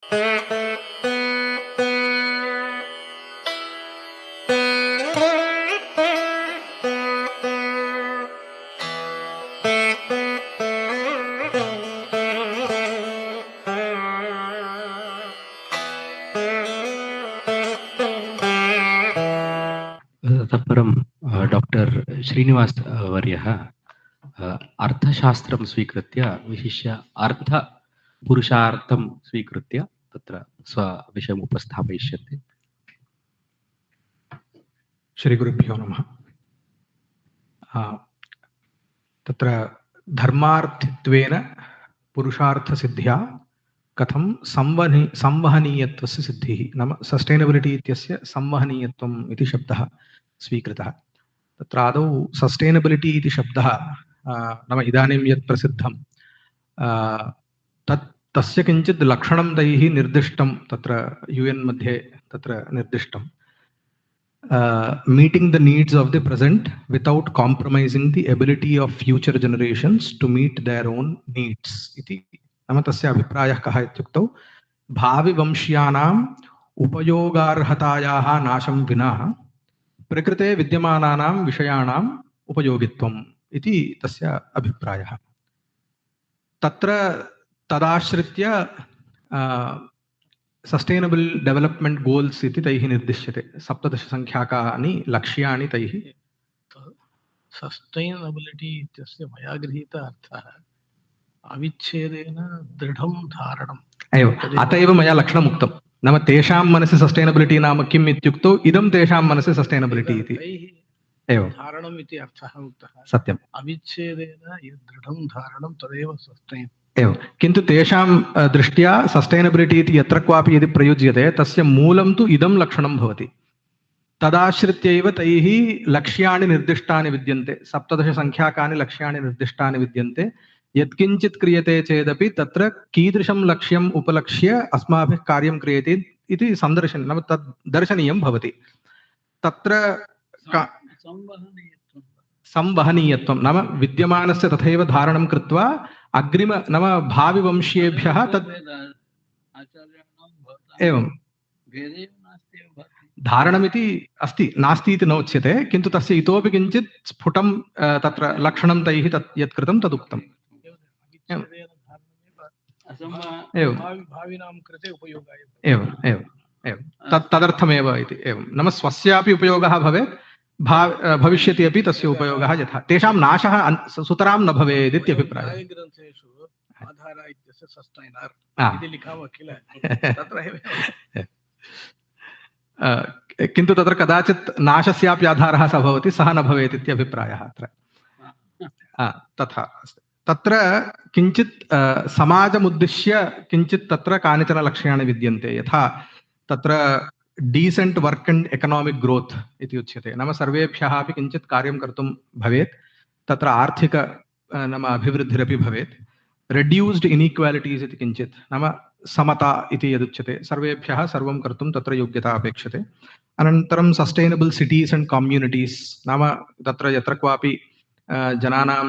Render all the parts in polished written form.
तत्परं doctor Srinivas वर्यः अर्थशास्त्रं स्वीकृत्य विशिष्य अर्थपुरुषार्थं स्वीकृत्य तत्र स्वविषयम् उपस्थापयिष्यन्ति। श्रीगुरुभ्यो नमः। तत्र धर्मार्थित्वेन पुरुषार्थसिद्ध्या कथं संवहनीयत्वस्य सिद्धिः नाम सस्टेनेबिलिटी इत्यस्य संवहनीयत्वम् इति शब्दः स्वीकृतः। तत्र आदौ सस्टेनेबिलिटी इति शब्दः नाम इदानीं यत् प्रसिद्धं तस्य किञ्चित् लक्षणं तैः निर्दिष्टं तत्र UN मध्ये तत्र निर्दिष्टं meeting the needs of the present without compromising the ability of future generations to meet their own needs इति नाम तस्य अभिप्रायः कः इत्युक्तौ भाविवंश्यानाम् उपयोगार्हतायाः नाशं विना प्रकृते विद्यमानानां विषयाणाम् उपयोगित्वम् इति तस्य अभिप्रायः। तत्र तदाश्रित्य सस्टेनेबल डेवलपमेंट गोल्स इति तैः निर्दिश्यते। 17 संख्याकानि लक्ष्याणि तैः। सस्टेनेबिलिटी इत्यस्य मया गृहीत अर्थः अविच्छेदेन दृढं धारणम् एव। अत एव मया लक्षणम् उक्तं। नाम तेषां मनसि सस्टेनेबिलिटी नाम किम् इत्युक्तौ इदं तेषां मनसि सस्टेनेबिलिटी इति एव धारणम् इति अर्थः उक्तः। सत्यम्। अविच्छेदेन यद् दृढं धारणं तदेव सस्टेन एव। किन्तु तेषां दृष्ट्या सस्टेनेबिलिटी इति यत्र क्वापि यदि प्रयुज्यते तस्य मूलं तु इदं लक्षणं भवति। तदाश्रित्यैव तैः लक्ष्याणि निर्दिष्टानि विद्यन्ते। 17 संख्याकानि लक्ष्याणि निर्दिष्टानि विद्यन्ते। यत्किञ्चित् क्रियते चेदपि तत्र कीदृशं लक्ष्यम् उपलक्ष्य अस्माभिः कार्यं क्रियते इति संदर्शनं नाम तद् दर्शनीयं भवति। तत्र संवहनीयत्वं नाम विद्यमानस्य तथैव धारणं कृत्वा अग्रिम नाम भाविवंश्येभ्यः तत् एवं धारणमिति अस्ति नास्ति इति न उच्यते किन्तु तस्य इतोपि किञ्चित् स्फुटं तत्र लक्षणं तैः तत् यत् कृतं तदुक्तम् एवं भाविनां कृते उपयोगाय एवं एवं एवं तदर्थमेव इति एवं नाम स्वस्यापि उपयोगः भवेत् भविष्यति अपि तस्य उपयोगः यथा तेषां नाशः सुतरां न भवेत् इति अभिप्रायः। ग्रन्थेषु आधार इत्यस्य सस्टैनर् इति लिखामः किल तत्र एव किन्तु तत्र कदाचित् नाशस्यापि आधारः स भवति सः न भवेत् इति अभिप्रायः अत्र तथा अस्ति। तत्र किञ्चित् समाजमुद्दिश्य किञ्चित् तत्र कानिचन लक्ष्याणि विद्यन्ते यथा तत्र decent work and economic growth इति उच्यते। नाम सर्वेभ्यः अपि किञ्चित् कार्यं कर्तुं भवेत् तत्र आर्थिक नाम अभिवृद्धिरपि भवेत्। रेड्यूस्ड इनइक्वालिटीस् इति किञ्चित् नाम समता इति यदुच्यते सर्वेभ्यः सर्वं कर्तुं तत्र योग्यता अपेक्षते। अनन्तरं सस्टेनेबल सिटीस् एंड कम्युनिटीस् नाम तत्र यत्र क्वापि जनानां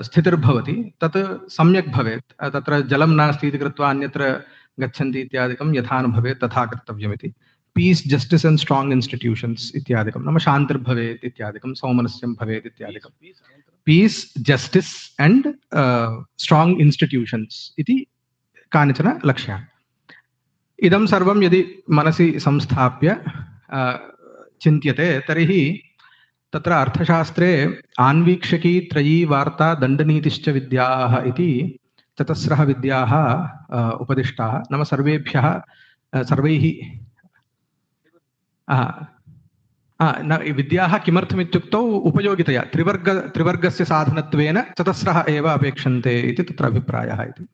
स्थितिर्भवति तत् सम्यक् भवेत्। तत्र जलं नास्ति इति कृत्वा अन्यत्र गच्छन्ति इत्यादिकं यथा न भवेत् तथा कर्तव्यमिति। Piece justice and strong institutions इत्यादिकं नाम शान्तिर्भवेत् इत्यादिकं सौमनस्यं भवेत् इत्यादिकं। Piece justice and strong institutions इति कानिचन लक्ष्याणि। इदं सर्वं यदि मनसि संस्थाप्य चिन्त्यते तर्हि तत्र अर्थशास्त्रे आन्वीक्षकी त्रयी वार्ता दण्डनीतिश्च विद्याः इति चतस्रः विद्याः उपदिष्टाः। नाम सर्वेभ्यः सर्वैः विद्याः किमर्थमित्युक्तौ उपयोगितया त्रिवर्गस्य साधनत्वेन चतस्रः एव अपेक्षन्ते इति तत्र अभिप्रायः इति।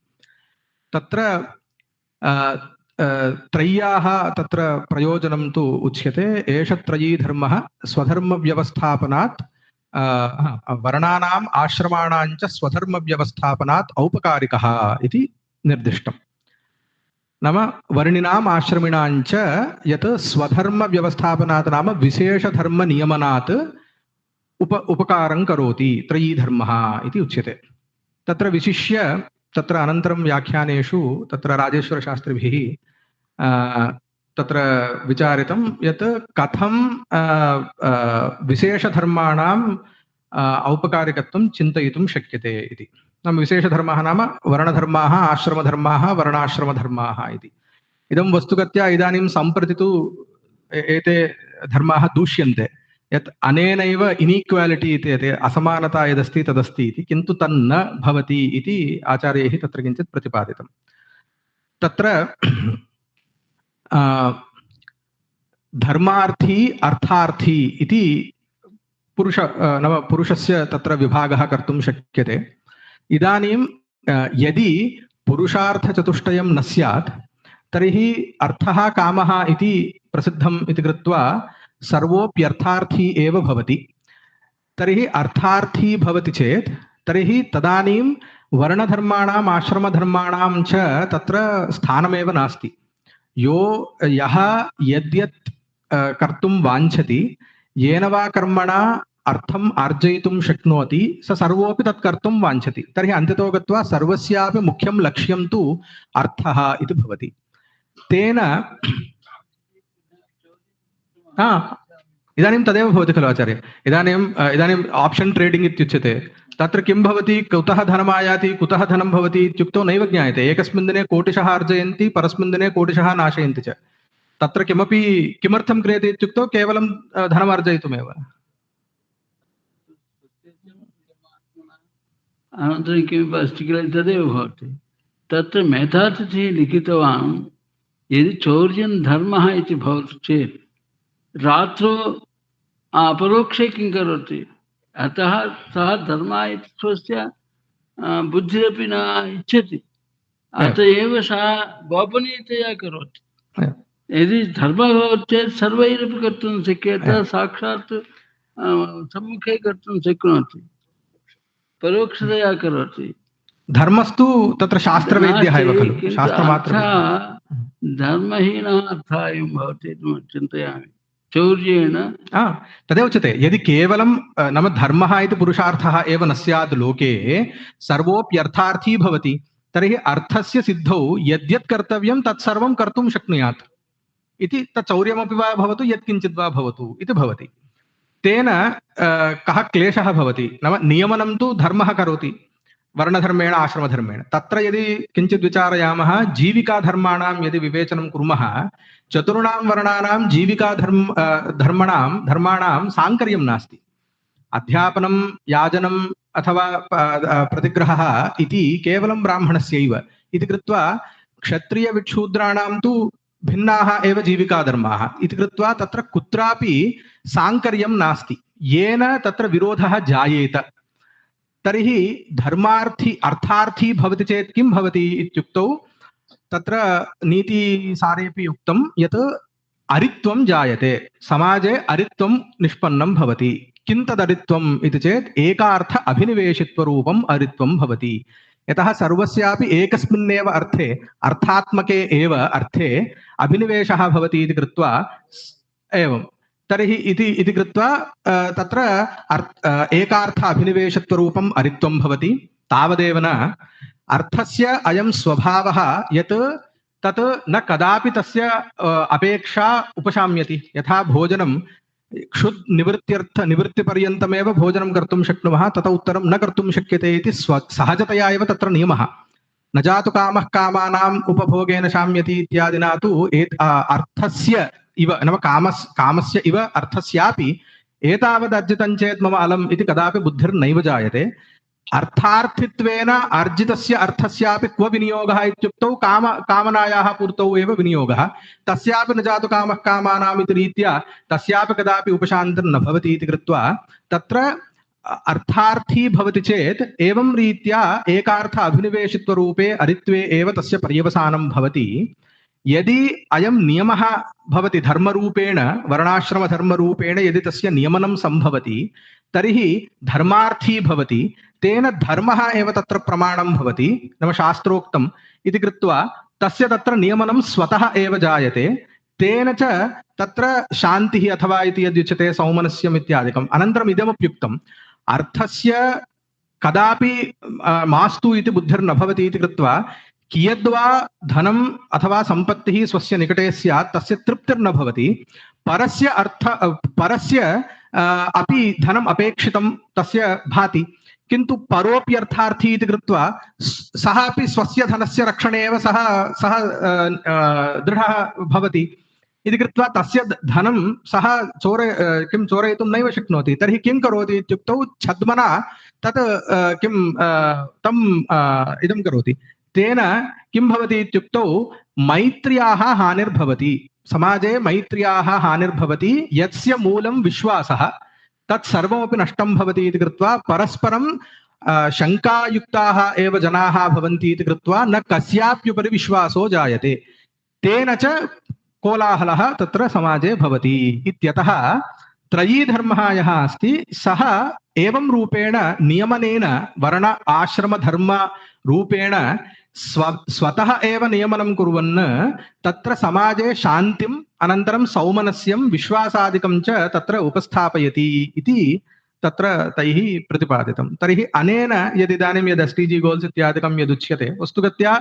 तत्र त्रय्याः तत्र प्रयोजनं तु उच्यते। एष त्रयी धर्मः स्वधर्मव्यवस्थापनात् वर्णानाम् आश्रमाणाञ्च स्वधर्मव्यवस्थापनात् औपकारिकः इति निर्दिष्टम्। नाम वर्णिनाम् आश्रमिणाञ्च यत् स्वधर्मव्यवस्थापनात् नाम विशेषधर्मनियमनात् उपकारं करोति त्रयी धर्मः इति उच्यते। तत्र विशिष्य तत्र अनन्तरं व्याख्यानेषु तत्र राजेश्वरशास्त्रिभिः तत्र विचारितं यत् कथं विशेषधर्माणाम् औपकारिकत्वं चिन्तयितुं शक्यते इति। नाम विशेषधर्मः नाम वर्णधर्माः, आश्रमधर्माः, वर्णाश्रमधर्माः इति। इदं वस्तुगत्या इदानीं सम्प्रति तु एते धर्माः दूष्यन्ते, यत् अनेनैव इनीक्वालिटी इति असमानता यदस्ति तदस्ति इति, किन्तु तन्न भवति इति आचार्यैः तत्र किञ्चित् प्रतिपादितं। तत्र धर्मार्थी अर्थार्थी इति नाम पुरुषस्य तत्र विभागः कर्तुं शक्यते। इदानीं यदि पुरुषार्थचतुष्टयं न स्यात् तर्हि अर्थः कामः इति प्रसिद्धम् इति कृत्वा सर्वोऽप्यर्थार्थी एव भवति। तर्हि अर्थार्थी भवति चेत् तर्हि तदानीं वर्णधर्माणाम् आश्रमधर्माणां च तत्र स्थानमेव नास्ति। यः यद्यत् कर्तुं वाञ्छति, येन वा कर्मणा अर्थम् आर्जयितुं शक्नोति, स सर्वोऽपि तत् कर्तुं वाञ्छति। तर्हि अन्तितो गत्वा सर्वस्यापि मुख्यं लक्ष्यं तु अर्थः इति भवति। तेन इदानीं तदेव भवति खलु आचार्य। इदानीम् आप्शन् ट्रेडिङ्ग् इत्युच्यते। तत्र किं भवति, कुतः धनमायाति, कुतः धनं भवति इत्युक्तौ नैव ज्ञायते। एकस्मिन् दिने कोटिशः अर्जयन्ति, परस्मिन् दिने कोटिशः नाशयन्ति च। तत्र किमपि किमर्थं क्रियते इत्युक्तौ केवलं धनमार्जयितुमेव। अनन्तरं किमपि अस्ति किल तदेव भवति। तत्र मेधातिथिः लिखितवान्, यदि चौर्यं धर्मः इति भवति चेत् रात्रौ अपरोक्षे किं करोति, अतः सः धर्मः इति स्वस्य बुद्धिरपि न इच्छति, अत एव सः गोपनीयतया करोति। यदि धर्मः भवति चेत् सर्वैरपि कर्तुं शक्यते, साक्षात् सम्मुखे कर्तुं शक्नोति, परोक्षतया करोति। धर्मस्तु तत्र शास्त्रवेद्यः एव खलु, शास्त्रमात्रः। धर्महीनः अर्थः एवं भवति इति चिन्तयामि चौर्येण। तदेव उच्यते, यदि केवलं नाम धर्मः इति पुरुषार्थः एव न स्यात् लोके, सर्वोऽप्यर्थार्थी भवति, तर्हि अर्थस्य सिद्धौ यद्यत् कर्तव्यं तत्सर्वं कर्तुं शक्नुयात् इति। तच्चौर्यमपि वा भवतु, यत्किञ्चित् वा भवतु इति भवति। तेन कः क्लेशः भवति, नाम नियमनं तु धर्मः करोति वर्णधर्मेण आश्रमधर्मेण। तत्र यदि किञ्चित् विचारयामः, जीविकाधर्माणां यदि विवेचनं कुर्मः, चतुर्णां वर्णानां धर्माणां साङ्कर्यं नास्ति। अध्यापनं, याजनम् अथवा प्रतिग्रहः इति केवलं ब्राह्मणस्यैव इति कृत्वा क्षत्रियविक्षूद्राणां तु भिन्नाः एव जीविकाधर्माः इति कृत्वा तत्र कुत्रापि साङ्कर्यं नास्ति, येन तत्र विरोधः जायेत। तर्हि धर्मार्थी अर्थार्थी भवति चेत् किं भवति इत्युक्तौ, तत्र नीतिसारेपि उक्तं यत् अरित्वं जायते, समाजे अरित्वं निष्पन्नं भवति। किं तदरित्वम् इति चेत् एकार्थ अभिनिवेशित्वरूपम् अरित्वं भवति। यतः सर्वस्यापि एकस्मिन्नेव अर्थे, अर्थात्मके एव अर्थे अभिनिवेशः भवति इति कृत्वा एवं तर्हि इति कृत्वा तत्र एकार्थ अभिनिवेशत्वरूपम् अरित्वं भवति। तावदेव न, अर्थस्य अयं स्वभावः यत् तत् न कदापि तस्य अपेक्षा उपशाम्यति। यथा भोजनं क्षुद् निवृत्तिपर्यन्तमेव भोजनं कर्तुं शक्नुमः, तत उत्तरं न कर्तुं शक्यते इति सहजतया एव तत्र नियमः। न जातु कामः कामानाम् उपभोगेन शाम्यति इत्यादिना तु अर्थस्य इव नाम कामस्य इव अर्थस्यापि एतावदर्जितं चेत् मम अलम् इति कदापि बुद्धिर्नैव जायते। अर्थार्थित्वेन अर्जितस्य अर्थस्यापि क्व विनियोगः इत्युक्तौ कामनायाः पूर्तौ एव विनियोगः। तस्यापि न जातु कामः कामानाम् इति रीत्या तस्यापि कदापि उपशान्तिर्न भवति इति कृत्वा तत्र अर्थार्थी भवति चेत् एवं रीत्या एकार्थ अभिनिवेशित्वरूपे अरित्वे एव तस्य पर्यवसानं भवति। यदि अयं नियमः भवति धर्मरूपेण, वर्णाश्रमधर्मरूपेण यदि तस्य नियमनं सम्भवति, तर्हि धर्मार्थी भवति। तेन धर्मः एव तत्र प्रमाणं भवति, नाम शास्त्रोक्तम् इति कृत्वा तस्य तत्र नियमनं स्वतः एव जायते। तेन च तत्र शान्तिः अथवा इति यद्युच्यते सौमनस्यम् इत्यादिकम्। अनन्तरम् इदमप्युक्तम्, अर्थस्य कदापि मास्तु इति बुद्धिर्न भवति इति कृत्वा कियद्वा धनम् अथवा सम्पत्तिः स्वस्य निकटे स्यात् तस्य तृप्तिर्न भवति। परस्य अपि धनम् अपेक्षितं तस्य भाति, किन्तु परोप्यर्थार्थी इति कृत्वा सः अपि स्वस्य धनस्य रक्षणे एव सः दृढः भवति इति कृत्वा तस्य धनं सः चोरयितुं नैव शक्नोति। तर्हि किं करोति इत्युक्तौ छद्मना तत् तं इदं करोति। तेन किं भवति इत्युक्तौ मैत्र्याः हानिर्भवति, समाजे मैत्र्याः हानिर्भवति, यस्य मूलं विश्वासः तत् सर्वमपि नष्टं भवति इति कृत्वा परस्परं शङ्कायुक्ताः एव जनाः भवन्ति इति कृत्वा न कस्याप्युपरि विश्वासो जायते, तेन च कोलाहलः तत्र समाजे भवति इत्यतः त्रयी धर्मः यः अस्ति सः एवं रूपेण नियमनेन वर्ण आश्रम धर्म रूपेण स्वतः एव नियमनं कुर्वन् तत्र समाजे शान्तिम् अनन्तरं सौमनस्यं विश्वासादिकं च तत्र उपस्थापयति इति तत्र तैः प्रतिपादितं। तर्हि अनेन यदिदानीं यद् SDG गोल्स् इत्यादिकं यदुच्यते वस्तुगत्या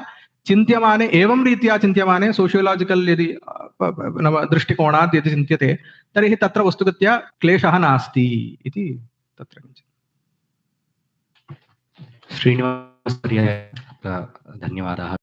चिन्त्यमाने एवं रीत्या चिन्त्यमाने सोशियोलाजिकल् यदि दृष्टिकोणात् यदि चिन्त्यते तर्हि तत्र वस्तुगत्या क्लेशः नास्ति इति तत्र श्रीनिवासवर्याय धन्यवादाः।